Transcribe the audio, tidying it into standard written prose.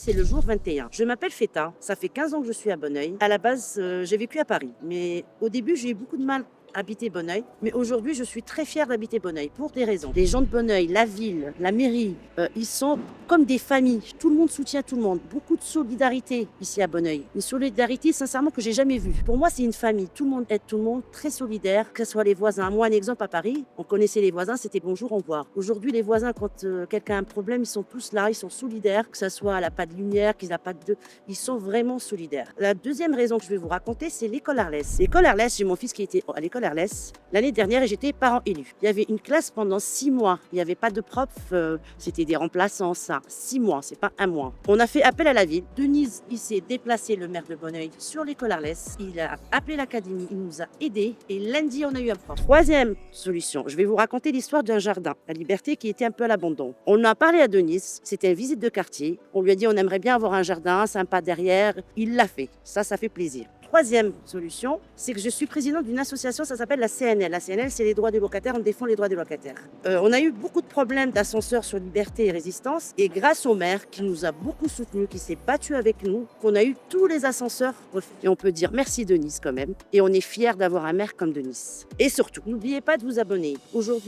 C'est le jour 21. Je m'appelle Feta, ça fait 15 ans que je suis à Bonneuil. À la base, j'ai vécu à Paris, mais au début, j'ai eu beaucoup de mal à habiter Bonneuil. Mais aujourd'hui, je suis très fière d'habiter Bonneuil pour des raisons. Les gens de Bonneuil, la ville, la mairie, ils sont comme des familles. Tout le monde soutient tout le monde. Beaucoup de solidarité ici à Bonneuil. Une solidarité, sincèrement, que j'ai jamais vue. Pour moi, c'est une famille. Tout le monde aide tout le monde, très solidaire, que ce soit les voisins. Moi, un exemple à Paris, on connaissait les voisins, c'était bonjour, au revoir. Aujourd'hui, les voisins, quand quelqu'un a un problème, ils sont tous là, ils sont solidaires, que ce soit à la pas de lumière, qu'ils n'ont pas de... Ils sont vraiment solidaires. La deuxième raison que je vais vous raconter, c'est l'école Arlès. L'école Arlès, j'ai mon fils qui était à l'école Arlès l'année dernière et j'étais parent élu. Il y avait une classe pendant 6 mois. Il n'y avait pas de prof, c'était des remplaçants, ça. 6 mois, c'est pas un mois. On a fait appel à la ville. Denise, il s'est déplacé, le maire de Bonneuil, sur l'école Arlès. Il a appelé l'académie, il nous a aidés et lundi, on a eu un prof. Troisième solution, je vais vous raconter l'histoire d'un jardin à Liberté qui était un peu à l'abandon. On a parlé à Denise, c'était une visite de quartier. On lui a dit on aimerait bien avoir un jardin sympa derrière. Il l'a fait. Ça fait plaisir. Troisième solution, c'est que je suis présidente d'une association, ça s'appelle la CNL. La CNL, c'est les droits des locataires, on défend les droits des locataires. On a eu beaucoup de problèmes d'ascenseurs sur Liberté et Résistance, et grâce au maire qui nous a beaucoup soutenus, qui s'est battu avec nous, qu'on a eu tous les ascenseurs refaits. Et on peut dire merci Denise quand même, et on est fiers d'avoir un maire comme Denise. Et surtout, n'oubliez pas de vous abonner. Aujourd'hui,